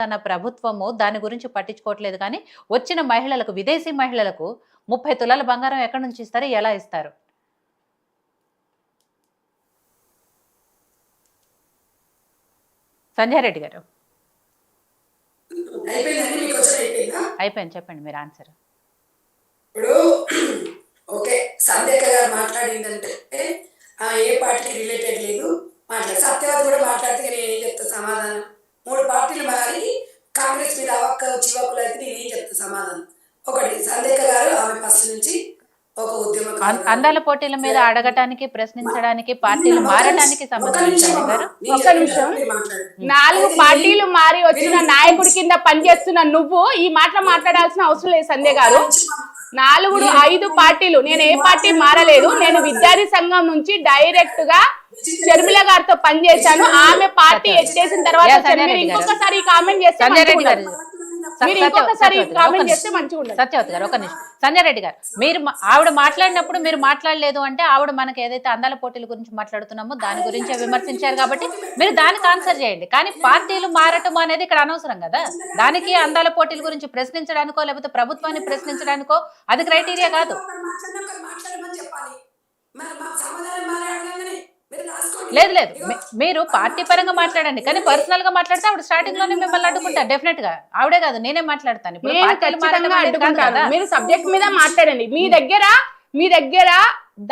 తన ప్రభుత్వము దాని గురించి పట్టించుకోవట్లేదు. కానీ వచ్చిన మహిళలకు, విదేశీ మహిళలకు 30 తులాల బంగారం ఎక్కడి నుంచి ఇస్తారు? ఎలా ఇస్తారు? సంజయ్ రెడ్డి గారు అయిపోయింది, చెప్పండి మీరు ఆన్సర్. ఇప్పుడు ఓకే, సంధ్యక్క గారు మాట్లాడిందంటే ఏ పార్టీకి రిలేటెడ్ లేదు మాట్లాడు. సత్యవతి కూడా మాట్లాడితే నేను ఏం చెప్తా సమాధానం? 3 పార్టీలు మారి కాంగ్రెస్ మీద అవక్క చివకులు అయితే నేనేం చెప్తా సమాధానం? ఒకటి, సంధ్యక్క గారు ఆమె ఫస్ట్ నుంచి ఒక ఉద్యమం అందాల పోటీల మీద అడగటానికి, ప్రశ్నించడానికి, పార్టీలు మారడానికి సంబంధించిన గారు ఒక్క నిమిషం. 4 పార్టీలు మారి వచ్చిన నాయకుడి కింద పనిచేస్తున్న నువ్వు ఈ మాటలు మాట్లాడాల్సిన అవసరం లేదు సంధ్య గారు. 5 పార్టీలు, నేను ఏ పార్టీ మారలేదు. నేను విద్యార్థి సంఘం నుంచి డైరెక్ట్ గా షర్మిల గారితో పనిచేశాను. ఆమె పార్టీ ఎత్తేసిన తర్వాత ఇంకొకసారి కామెంట్ చేస్తే సత్యవతి గారు ఒక నిమిషం. సంజయ్ రెడ్డి గారు, మీరు ఆవిడ మాట్లాడినప్పుడు మీరు మాట్లాడలేదు అంటే ఆవిడ మనకి ఏదైతే అందాల పోటీల గురించి మాట్లాడుతున్నామో దాని గురించి విమర్శించారు కాబట్టి మీరు దానికి ఆన్సర్ చేయండి. కానీ పార్టీలు మారటం అనేది ఇక్కడ అనవసరం కదా. దానికి అందాల పోటీల గురించి ప్రశ్నించడానికో లేకపోతే ప్రభుత్వాన్ని ప్రశ్నించడానికో అది క్రైటీరియా కాదు. లేదు లేదు, మీరు పార్టీ పరంగా మాట్లాడండి. కానీ పర్సనల్ గా మాట్లాడితే ఆవిడ స్టార్టింగ్ లోనే మిమ్మల్ని అడ్డుకుంటారు. డెఫినెట్ గా ఆవిడే కాదు, నేనే మాట్లాడతాను. మీరు సబ్జెక్ట్ మీద మాట్లాడండి. మీ దగ్గర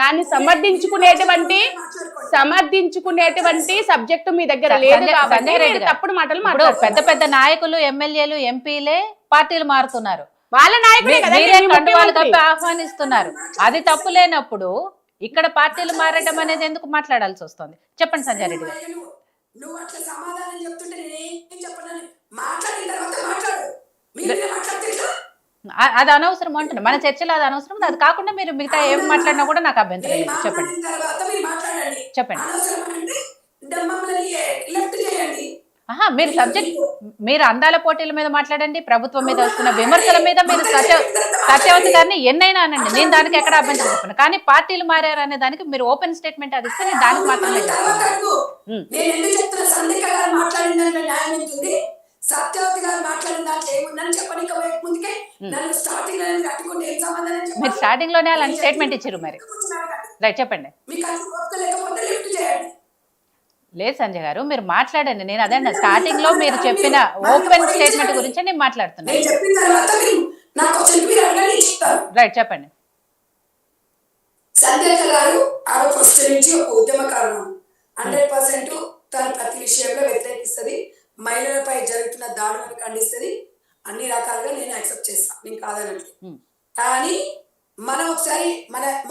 దాన్ని సమర్థించుకునేటువంటి సబ్జెక్టు మీ దగ్గర లేదు కాబట్టి తప్పుడు మాటలు మాట్లాడారు. పెద్ద పెద్ద నాయకులు, ఎమ్మెల్యేలు, ఎంపీలే పార్టీలు మారుతున్నారు. వాళ్ళ నాయకులే ఆహ్వానిస్తున్నారు. అది తప్పు లేనప్పుడు ఇక్కడ పార్టీలు మారడం అనేది ఎందుకు మాట్లాడాల్సి వస్తుంది? చెప్పండి సంజయ్ రెడ్డి గారు. అది అనవసరం అంటున్నా, మన చర్చలో అది అనవసరం. అది కాకుండా మీరు మిగతా ఏం మాట్లాడినా కూడా నాకు అభ్యంతరం లేదు. చెప్పండి చెప్పండి. మీరు సబ్జెక్ట్, మీరు అందాల పోటీల మీద మాట్లాడండి, ప్రభుత్వం మీద వస్తున్న విమర్శల మీద మీరు సత్యవతి గారిని ఎన్నైనా అనండి, నేను దానికి ఎక్కడ అభ్యంతరం చెప్పను. కానీ పార్టీలు మారారు అనే దానికి మీరు ఓపెన్ స్టేట్మెంట్ అది ఇస్తే నేను దానికి మాత్రమే మీరు స్టార్టింగ్ లోనే అలాంటి స్టేట్మెంట్ ఇచ్చారు. మరి రైట్, చెప్పండి. లేదు సంజయ్ గారు, మీరు మాట్లాడండి. నేను అదే స్టార్టింగ్ లో మీరు చెప్పిన ఓపెన్ స్టేట్మెంట్ గురించి నేను మాట్లాడుతున్నాను. రైట్, చెప్పండి. సంధ్యక్క గారు ఆమె ఫస్ట్ నుంచి ఒక ఉద్యమకారులు 100% తన ప్రతి విషయంలో వ్యతిరేకిస్తుంది. మహిళలపై జరుగుతున్న దాడులను ఖండిస్తుంది. అన్ని రకాలుగా నేను యాక్సెప్ట్ చేస్తాను, నేను కాదనట్లేదు. కానీ మనం ఒకసారి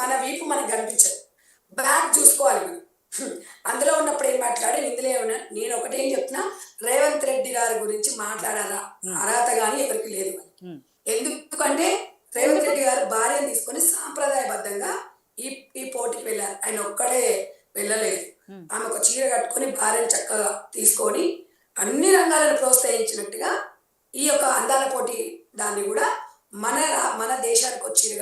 మన వీపు మనకు కనిపించదు, బ్యాక్ చూసుకోవాలి మనం. అందులో ఉన్నప్పుడు ఏం మాట్లాడి ఇందులో ఏమన్నా నేను ఒకటేం చెప్తున్నా, రేవంత్ రెడ్డి గారి గురించి మాట్లాడాలా అర్హత కానీ ఎవరికి లేదు. ఎందుకంటే రేవంత్ రెడ్డి గారు భార్యను తీసుకొని సాంప్రదాయబద్ధంగా ఈ పోటీకి వెళ్ళారు. ఆయన ఒక్కడే వెళ్ళలేదు. ఆమె ఒక చీర కట్టుకొని భార్యను చక్కగా తీసుకొని అన్ని రంగాలను ప్రోత్సహించినట్టుగా ఈ యొక్క అందాల పోటీ దాన్ని కూడా మన దేశానికి వచ్చింది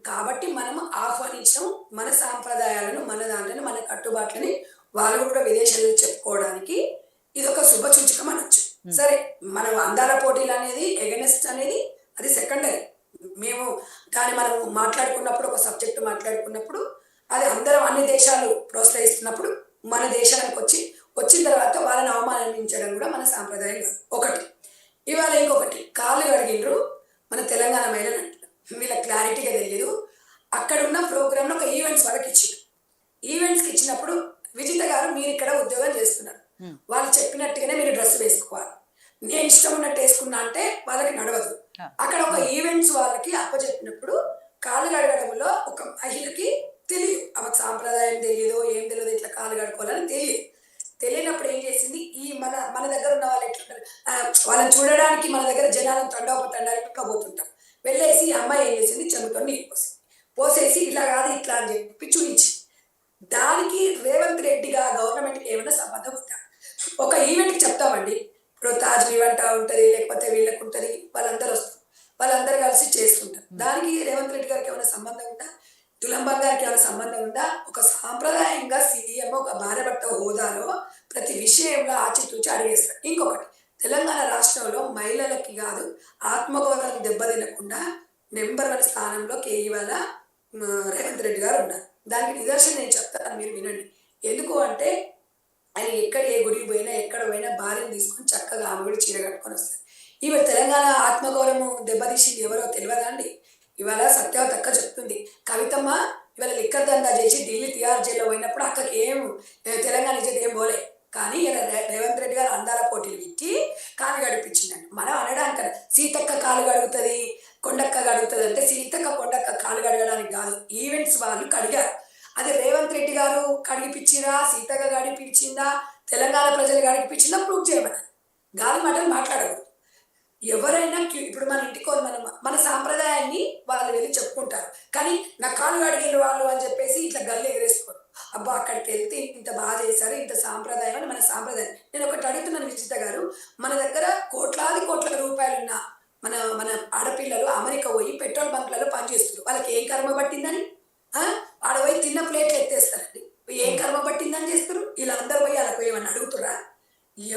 కాబట్టి మనం ఆహ్వానించడం, మన సాంప్రదాయాలను, మన దాంట్లో మన కట్టుబాట్లని వాళ్ళు కూడా విదేశాల్లో చెప్పుకోవడానికి ఇది ఒక శుభ సూచకం అనొచ్చు. సరే, మనం అందాల పోటీలు అనేది ఎగనెస్ట్ అనేది అది సెకండరీ. మేము దాన్ని మనం మాట్లాడుకున్నప్పుడు, ఒక సబ్జెక్టు మాట్లాడుకున్నప్పుడు అది అందరం అన్ని దేశాలు ప్రోత్సహిస్తున్నప్పుడు మన దేశానికి వచ్చిన తర్వాత వాళ్ళని అవమానించడం కూడా మన సాంప్రదాయం ఒకటి. ఇవాళ ఇంకొకటి, కాళ్ళు కడిగిండ్రు మన తెలంగాణ మహిళలు అంటారు. వీళ్ళ క్లారిటీగా తెలియదు. అక్కడ ఉన్న ప్రోగ్రాంలో ఒక ఈవెంట్స్ వాళ్ళకి ఇచ్చిండు. ఈవెంట్స్కి ఇచ్చినప్పుడు విజిత గారు మీరు ఇక్కడ ఉద్యోగం చేస్తున్నారు, వాళ్ళు చెప్పినట్టుగానే మీరు డ్రెస్ వేసుకోవాలి, నేను ఇష్టం ఉన్నట్టు వేసుకున్నా అంటే వాళ్ళకి నడవదు. అక్కడ ఒక ఈవెంట్స్ వాళ్ళకి అప్పచెప్పినప్పుడు కాళ్ళు కడగడంలో ఒక మహిళకి తెలియదు, ఆమెకు సాంప్రదాయం తెలియదు, ఏం తెలియదు, ఇట్లా కాళ్ళు కడుకోవాలని తెలియనప్పుడు ఏం చేసింది, ఈ మన దగ్గర ఉన్న వాళ్ళు ఎట్లా వాళ్ళని చూడడానికి మన దగ్గర జనాలను తండోపతండాలుగా పోతుంటాం. వెళ్ళేసి అమ్మాయి ఏం చేసింది, చెంబుతో నీళ్ళు పోసేసి ఇట్లా కాదు ఇట్లా అని చెప్పి చూపించి, దానికి రేవంత్ రెడ్డిగా గవర్నమెంట్కి ఏమైనా సంబంధం ఉందా? ఒక ఈవెంట్కి చెప్తామండి, ఇప్పుడు తాజ్ ఈవెంట్ ఉంటుంది, లేకపోతే వీళ్ళకి ఉంటుంది, వాళ్ళందరూ వస్తారు, వాళ్ళందరూ కలిసి చేస్తుంటారు. దానికి రేవంత్ రెడ్డి గారికి ఏమైనా సంబంధం ఉందా? తులంబం గారికి ఏమైనా సంబంధం ఉందా? ఒక సాంప్రదాయంగా సీఎం ఒక భార్యభర్త హోదాలో ప్రతి విషయంలో ఆచితూచి అడిగేస్తారు. ఇంకొకటి, తెలంగాణ రాష్ట్రంలో మహిళలకి కాదు ఆత్మగౌరవం దెబ్బతినకుండా నెంబర్ 1 స్థానంలోకి ఇవాళ రేవంత్ రెడ్డి గారు ఉన్నారు. దానికి నిదర్శనం నేను చెప్తాను, మీరు వినండి. ఎందుకు అంటే ఆయన ఎక్కడ ఏ గుడికి పోయినా ఎక్కడ పోయినా భార్యను తీసుకొని చక్కగా ఆమె కూడా చీర కట్టుకొని వస్తారు. ఈమె తెలంగాణ ఆత్మగౌరవం దెబ్బతీసింది ఎవరో తెలియదా అండి? ఇవాళ సత్యవతి అక్క చెప్తుంది, కవితమ్మ ఇవాళ లిక్కర్ దందా చేసి ఢిల్లీ తిహార్ జైల్లో పోయినప్పుడు అక్కకి తెలంగాణ ఇచ్చేది ఏం పోలే. కానీ ఇలా రేవంత్ రెడ్డి గారు అందాల పోటీలు ఇచ్చి కాలు గడిపించిందండి. మనం అనడానికి సీతక్క కాలు గడుగుతుంది, కొండక్క గడుగుతుంది అంటే సీతక్క కొండక్క కాలు గడగడానికి కాదు, ఈవెంట్స్ వాళ్ళు కడిగారు. అది రేవంత్ రెడ్డి గారు కడిగిపించిరా, సీతక్క గడిపించిందా, తెలంగాణ ప్రజలు గడిపించిందా ప్రూవ్ చేయమని. గాలి మాటలు మాట్లాడకూడదు. ఎవరైనా ఇప్పుడు మన ఇంటికి మన సాంప్రదాయాన్ని వాళ్ళు వెళ్ళి చెప్పుకుంటారు, కానీ నా కాలు అడిగిన వాళ్ళు అని చెప్పేసి ఇట్లా గల్లు ఎగరేసుకోరు. అబ్బా అక్కడికి వెళ్తే ఇంత బాగా చేశారు, ఇంత సాంప్రదాయం అని మన సాంప్రదాయం. నేను ఒకటి అడుగుతున్నాను విజిత గారు, మన దగ్గర కోట్లాది కోట్ల రూపాయలున్న మన మన ఆడపిల్లలు అమెరికా పోయి పెట్రోల్ బంక్లలో పనిచేస్తారు. వాళ్ళకి ఏం కర్మ పట్టిందని ఆడ పోయి తిన్న ప్లేట్లు ఎత్తేస్తారండి. ఏం కర్మ పట్టిందని చేస్తారు. వీళ్ళందరూ పోయి అలా పోయి ఏమన్నా అడుగుతురా?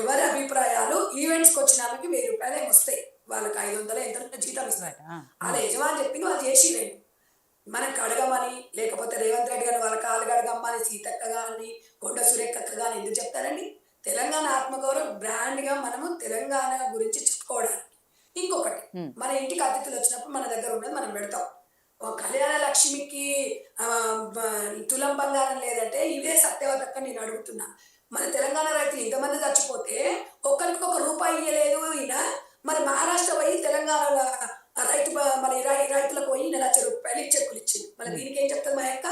ఎవరి అభిప్రాయాలు ఈవెంట్స్కి వచ్చిన ఆమెకి 1000 రూపాయలు ఏమి వస్తాయి, వాళ్ళకి 500 ఎంత జీతం ఇస్తారు. వాళ్ళ యజమాని చెప్పింది వాళ్ళు చేసి రేపు మనం కడగమని, లేకపోతే రేవంత్ రెడ్డి గారిని వాళ్ళ కాలు కడగమ్మని సీతక్క కానీ కొండ సురేఖక్క కానీ ఎందుకు చెప్తారండి? తెలంగాణ ఆత్మగౌరవం బ్రాండ్గా మనము తెలంగాణ గురించి చెప్పుకోవడానికి. ఇంకొకటి, మన ఇంటికి అతిథులు వచ్చినప్పుడు మన దగ్గర ఉన్నది మనం పెడతాం. కళ్యాణ లక్ష్మికి తులం బంగారం లేదంటే ఇవే సత్యవతక్క నేను అడుగుతున్నా. మన తెలంగాణ రైతులు ఇంతమంది చచ్చిపోతే ఒక్కరికి ₹1 ఇయ్యలేదు ఈయన. మరి మహారాష్ట్ర పోయి తెలంగాణ మన రైతులకు పోయి ₹1,00,000 చెక్కులు ఇచ్చింది. మరి దీనికి ఏం చెప్తుంది మా అక్క?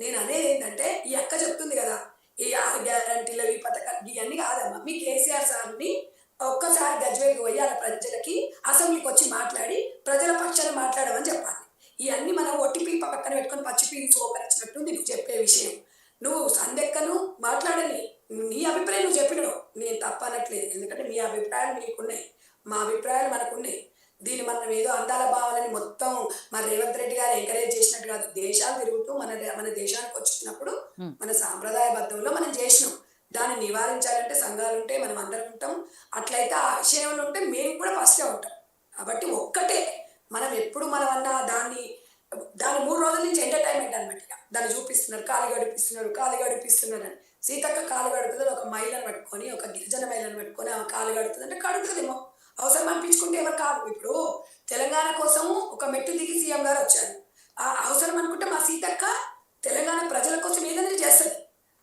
నేను అనేది ఏంటంటే, ఈ అక్క చెప్తుంది కదా ఈ 6 గ్యారంటీలు ఈ పథకాలు ఇవన్నీ కాదమ్మా. మీ కేసీఆర్ సార్ని ఒక్కసారి గజ్వేల్కి పోయి అలా ప్రజలకి అసెంబ్లీకి వచ్చి మాట్లాడి ప్రజల పక్షాన మాట్లాడమని చెప్పాలి. ఇవన్నీ మనం ఒట్టిపీ పక్కన పెట్టుకొని పచ్చిపీ సోకరించినట్టు నువ్వు చెప్పే విషయం. నువ్వు సందెక్కను మాట్లాడని, నీ అభిప్రాయం నువ్వు చెప్పినావు, నేను తప్పనట్లేదు. ఎందుకంటే మీ అభిప్రాయాలు మీకున్నాయి, మా అభిప్రాయాలు మనకున్నాయి. దీన్ని మనం ఏదో అందాల భావాలని మొత్తం మరి రేవంత్ రెడ్డి గారు ఎంకరేజ్ చేసినట్టు కాదు. దేశాలు తిరుగుతూ మన దేశానికి వచ్చినప్పుడు మన సాంప్రదాయబద్ధంలో మనం చేసినాం. దాన్ని నివారించాలంటే సంఘాలు ఉంటే మనం అందరం ఉంటాం. అట్లయితే ఆ విషయంలో ఉంటే మేము కూడా ఫస్టే ఉంటాం. కాబట్టి ఒక్కటే, మనం ఎప్పుడు మనం అన్న దాన్ని 3 రోజుల నుంచి ఎంటర్టైన్మెంట్ అనమాట. దాన్ని చూపిస్తున్నారు, కాలు గడిపిస్తున్నారు అని. సీతక్క కాలు గడుపుతుంది ఒక మహిళను పట్టుకొని, ఒక గిరిజన మహిళను పట్టుకొని ఆమె కాలు గడుపుతుంది అంటే కడుగుతుందేమో. అవసరం అనిపించుకుంటే ఎవరు కాదు. ఇప్పుడు తెలంగాణ కోసం ఒక మెట్టు దిగి సీఎం గారు వచ్చారు. ఆ అవసరం అనుకుంటే మా సీతక్క తెలంగాణ ప్రజల కోసం ఏదైనా చేస్తుంది.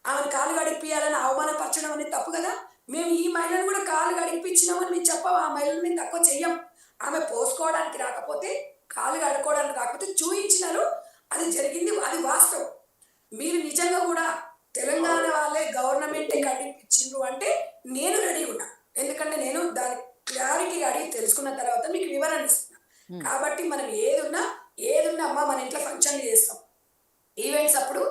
ఆమెను కాలు గడిపియాలని అవమానపరచడం అనేది తప్పు కదా. మేము ఈ మహిళను కూడా కాలు గడిపించినామని మేము చెప్పాము. ఆ మహిళను మేము తక్కువ చెయ్యం. ఆమె పోసుకోవడానికి రాకపోతే, కాలు కడుక్కోవడానికి రాకపోతే చూయించినారు, అది జరిగింది, అది వాస్తవం. మీరు నిజంగా కూడా తెలంగాణ వాళ్ళే గవర్నమెంటే కడిపించిండ్రు అంటే నేను రెడీ ఉన్నా. ఎందుకంటే నేను దాని క్లారిటీగా అడిగి తెలుసుకున్న తర్వాత మీకు వివరణ ఇస్తున్నా. కాబట్టి మనం ఏదున్నా అమ్మా మన ఇంట్లో ఫంక్షన్లు చేస్తాం, ఈవెంట్స్ అప్పుడు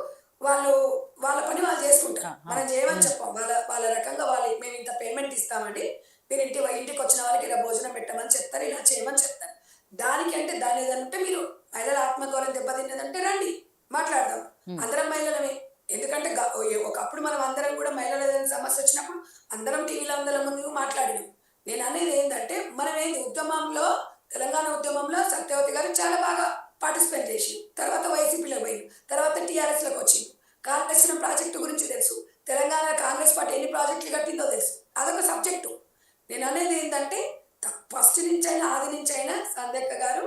వాళ్ళ పని వాళ్ళు చేసుకుంటారు. మనం చేయమని చెప్పాం. వాళ్ళ రకంగా మేము ఇంత పేమెంట్ ఇస్తామండి, మీరు ఇంటికి వచ్చిన వాళ్ళకి ఇలా భోజనం పెట్టమని చెప్తారు, ఇలా చేయమని చెప్తారు. దానికి అంటే దాని ఏదంటే మీరు మహిళల ఆత్మగౌరవం దెబ్బతిన్నదంటే రండి మాట్లాడదాం, అందరం మహిళలమే. ఎందుకంటే ఒకప్పుడు మనం అందరం కూడా మహిళల సమస్య వచ్చినప్పుడు అందరం టీవీలో అందరం ముందు మాట్లాడినాం. నేను అనేది ఏంటంటే, మనం ఉద్యమంలో తెలంగాణ ఉద్యమంలో సత్యవతి గారు చాలా బాగా పార్టిసిపేట్ చేసి, తర్వాత వైసీపీలో పోయింది, తర్వాత టీఆర్ఎస్లోకి వచ్చింది. కాళేశ్వరం ప్రాజెక్టు గురించి తెలుసు, తెలంగాణ కాంగ్రెస్ పార్టీ ఎన్ని ప్రాజెక్టులు కట్టిందో తెలుసు, అదొక సబ్జెక్టు. నేను అనేది ఏంటంటే, ఫస్ట్ నుంచైనా ఆది నుంచైనా సంధ్యక్క గారు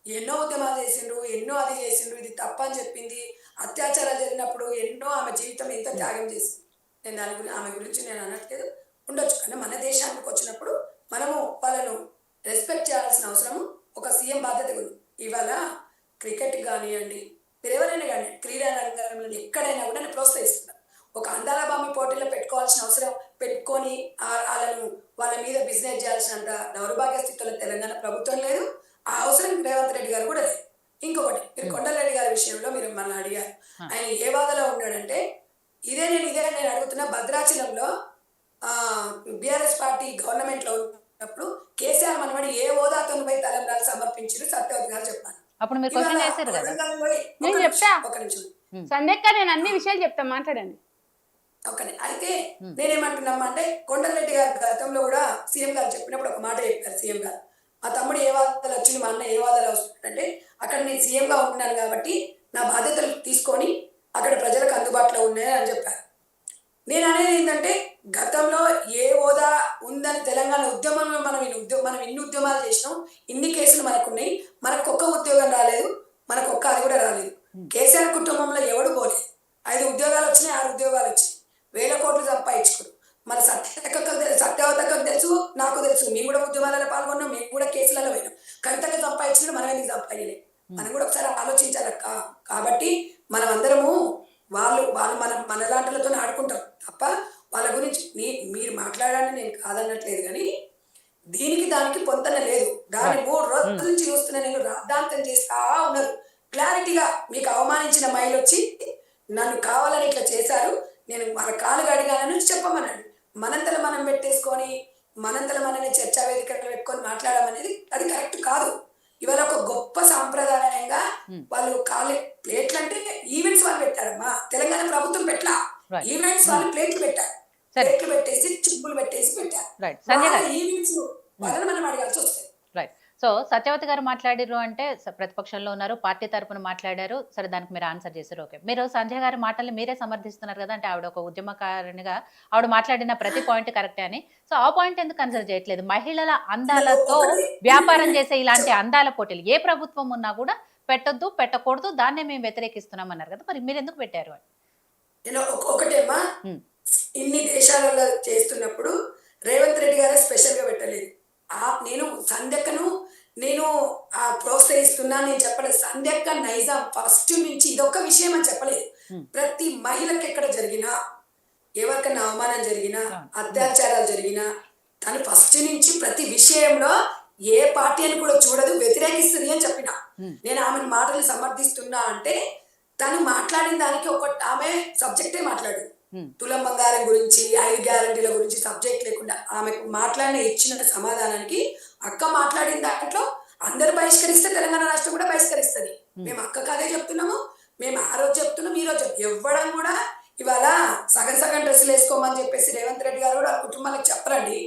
ఎన్నో ఉద్యమాలు చేసిండ్రు, ఎన్నో అది చేసిండ్రు, ఇది తప్పని చెప్పింది. అత్యాచారాలు జరిగినప్పుడు ఎన్నో ఆమె జీవితం ఎంతో త్యాగం చేసింది. నేను ఆమె గురించి నేను అనట్లేదు, ఉండొచ్చు. కానీ మన దేశానికి వచ్చినప్పుడు మనము వాళ్ళను రెస్పెక్ట్ చేయాల్సిన అవసరం ఒక సీఎం బాధ్యత ఉంది. ఇవాళ క్రికెట్ కానివ్వండి, మీరు ఎవరైనా కానీ క్రీడా రంగంలో ఎక్కడైనా కూడా నేను ప్రోత్సహిస్తున్నాను. ఒక అందాల బామి పోటీలో పెట్టుకోవాల్సిన అవసరం పెట్టుకొని వాళ్ళ మీద బిజినెస్ చేయాల్సినంత దౌర్భాగ్య స్థితిలో తెలంగాణ ప్రభుత్వం లేదు. ఆ అవసరం రేవంత్ రెడ్డి గారు కూడా లేదు. ఇంకొకటి, మీరు కొండలరెడ్డి గారి విషయంలో మీరు మన అడిగారు, ఆయన ఏ బాధలో ఉన్నాడంటే, ఇదే నేను అడుగుతున్నా. భద్రాచలంలో బీఆర్ఎస్ పార్టీ గవర్నమెంట్లో ఉన్నప్పుడు కేసీఆర్ మనవాడి ఏ హోదాతో పోయి తలంబ్రాలు సమర్పించారు సత్యవతి గారు చెప్పాను. అప్పుడు మీరు క్వశ్చన్ చేశారు కదా, నేను చెప్తా. సంధ్యక్క నేను అన్ని విషయాలు చెప్తా, మాట్లాడండి. ఓకే. అయితే నేనేమంటున్నామా అంటే కొండలరెడ్డి గారు గతంలో కూడా సీఎం గారు చెప్పినప్పుడు ఒక మాట చెప్పారు సీఎం గారు. మా తమ్ముడు ఏ వాదనలు వచ్చింది, మా అన్న ఏ వాదనలు వస్తుందంటే అక్కడ నేను సీఎంగా ఉన్నాను కాబట్టి నా బాధ్యతలు తీసుకొని అక్కడ ప్రజలకు అందుబాటులో ఉన్నాయని అని చెప్పారు. నేను అనేది ఏంటంటే గతంలో ఏ హోదా ఉందని తెలంగాణ ఉద్యమంలో మనం ఇన్ని ఉద్యమాలు చేసినాం, ఇన్ని కేసులు మనకున్నాయి, మనకు ఒక్క ఉద్యోగం రాలేదు, మనకు ఒక్క అది కూడా రాలేదు. కేసీఆర్ కుటుంబంలో ఎవడు పోలేదు, 5 ఉద్యోగాలు వచ్చినాయి, 6 ఉద్యోగాలు వచ్చాయి, 1000 కోట్లు సంపాదించుకున్నాం. మన సత్యవతకు తెలుసు, నాకు తెలుసు, మేము కూడా ఉద్యమాలలో పాల్గొన్నాం, మేము కూడా కేసులలో పోయినాం. కవితకు సంపాదించుకుంటే మనం ఎందుకు సంపాదించలేదు, మనం కూడా ఒకసారి ఆలోచించాలక్క. కాబట్టి మనం అందరము వాళ్ళు మనలాంటిలతో ఆడుకుంటాం తప్ప వాళ్ళ గురించి మీరు మాట్లాడాలని నేను కాదన్నట్లేదు, కానీ దీనికి దానికి పొంతన లేదు. దాన్ని 3 రోజుల నుంచి చూస్తున్నా నేను, రాద్ధాంతం చేస్తా ఉన్నారు. క్లారిటీగా మీకు అవమానించిన మైలు వచ్చి నన్ను కావాలని ఇట్లా చేశారు, నేను వాళ్ళ కాలు గడిగానని చెప్పమన్నాడు. మనంతలో మనం పెట్టేసుకొని మనంతలో మనమే చర్చా వేదికలు పెట్టుకొని మాట్లాడడం అనేది అది కరెక్ట్ కాదు. ఇవాళ ఒక గొప్ప సాంప్రదాయంగా వాళ్ళు ప్లేట్లు అంటే ఈవెంట్స్ వాళ్ళు పెట్టారమ్మా, తెలంగాణ ప్రభుత్వం పెట్టలా, ఈవెంట్స్ వాళ్ళు ప్లేట్లు పెట్టారు, ప్లేట్లు పెట్టేసి చిప్పులు పెట్టేసి పెట్టారు. ఈవెంట్స్ వాళ్ళని మనం అడగాల్సి వస్తుంది. రైట్. సో సత్యవతి గారు మాట్లాడారు అంటే ప్రతిపక్షంలో ఉన్నారు, పార్టీ తరపున మాట్లాడారు, సరే దానికి మీరు ఆన్సర్ చేశారు. ఓకే, మీరు సంజయ్ గారి మాటల్ని మీరే సమర్థిస్తున్నారు కదా, అంటే ఆవిడ ఒక ఉద్యమకారునిగా ఆవిడ మాట్లాడిన ప్రతి పాయింట్ కరెక్టే అని. సో ఆ పాయింట్ ఎందుకు కన్సిడర్ చేయట్లేదు? మహిళల అందాలతో వ్యాపారం చేసే ఇలాంటి అందాల పోటీలు ఏ ప్రభుత్వం ఉన్నా కూడా పెట్టొద్దు, పెట్టకూడదు, దాన్నే మేము వ్యతిరేకిస్తున్నాం అన్నారు కదా, మరి మీరు ఎందుకు పెట్టారు అని? ఒకటేమ్మా, ఇన్ని దేశాలలో చేస్తున్నప్పుడు రేవంత్ రెడ్డి గారే స్పెషల్ గా పెట్టలేదు. నేను సంధ్యక్కను నేను ప్రోత్సహిస్తున్నా నేను చెప్పలేదు. సంధ్యక్క నైజాం ఫస్ట్ నుంచి ఇదొక్క విషయం అని చెప్పలేదు. ప్రతి మహిళకి ఎక్కడ జరిగినా, ఎవరికైనా అవమానం జరిగినా, అత్యాచారాలు జరిగినా తను ఫస్ట్ నుంచి ప్రతి విషయంలో ఏ పార్టీ అని కూడా చూడదు, వ్యతిరేకిస్తుంది అని చెప్పిన. నేను ఆమె మాటలు సమర్థిస్తున్నా అంటే తను మాట్లాడిన దానికి ఆమె సబ్జెక్టే మాట్లాడు. తులం బంగారం గురించి, 5 గ్యారంటీల గురించి సబ్జెక్ట్ లేకుండా ఆమెకు ఇచ్చిన సమాధానానికి అక్క మాట్లాడిన దాంట్లో అందరు బహిష్కరిస్తే తెలంగాణ రాష్ట్రం కూడా బహిష్కరిస్తుంది. మేము అక్కకు అదే చెప్తున్నాము, మేము ఆ రోజు చెప్తున్నాం, ఈ రోజు ఇవ్వడం కూడా. ఇవాళ సగం డ్రెస్సులు వేసుకోమని చెప్పేసి రేవంత్ రెడ్డి గారు కూడా కుటుంబాలకు చెప్పరండి.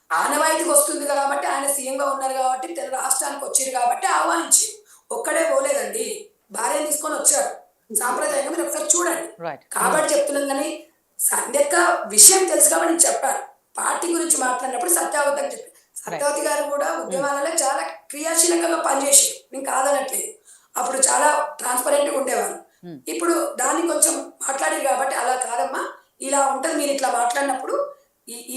ఆనవాయితీకి వస్తుంది కాబట్టి, ఆయన సీఎంగా ఉన్నారు కాబట్టి, తెలుగు రాష్ట్రానికి వచ్చారు కాబట్టి ఆహ్వానించి ఒక్కడే పోలేదండి, భార్యను తీసుకొని వచ్చారు. సాంప్రదాయంగా మీరు ఒకసారి చూడండి. కాబట్టి చెప్తున్నాం. కానీ సంధ్యక్క విషయం తెలుసు కాబట్టి నేను చెప్పాను. పార్టీ గురించి మాట్లాడినప్పుడు సత్యావతి అని చెప్పి, సత్యావతి గారు కూడా ఉద్యమాలలో చాలా క్రియాశీలకంగా పనిచేసి, నేను కాదనట్లేదు, అప్పుడు చాలా ట్రాన్స్పరెంట్ గా ఉండేవారు. ఇప్పుడు దాన్ని కొంచెం మాట్లాడారు కాబట్టి అలా కాదమ్మా, ఇలా ఉంటది, మీరు ఇట్లా మాట్లాడినప్పుడు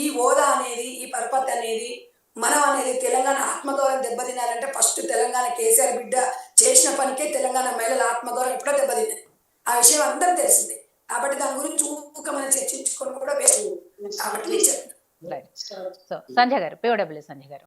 ఈ హోదా అనేది, ఈ పరపతి అనేది, మనం అనేది తెలంగాణ ఆత్మగౌరవం దెబ్బతినాలంటే ఫస్ట్ తెలంగాణ కేసీఆర్ బిడ్డ చేసిన పనికే తెలంగాణ మహిళల ఆత్మగౌరవం ఎప్పుడో దెబ్బతిన్నది. ఆ విషయం అందరూ తెలిసిందే. కాబట్టి దాని గురించి ఊక మనం చర్చించుకోవడం కూడా వేస్ట్. కాబట్టి నేను చెప్పాను. సో సంజయ్ గారు, POW సంజయ్ గారు.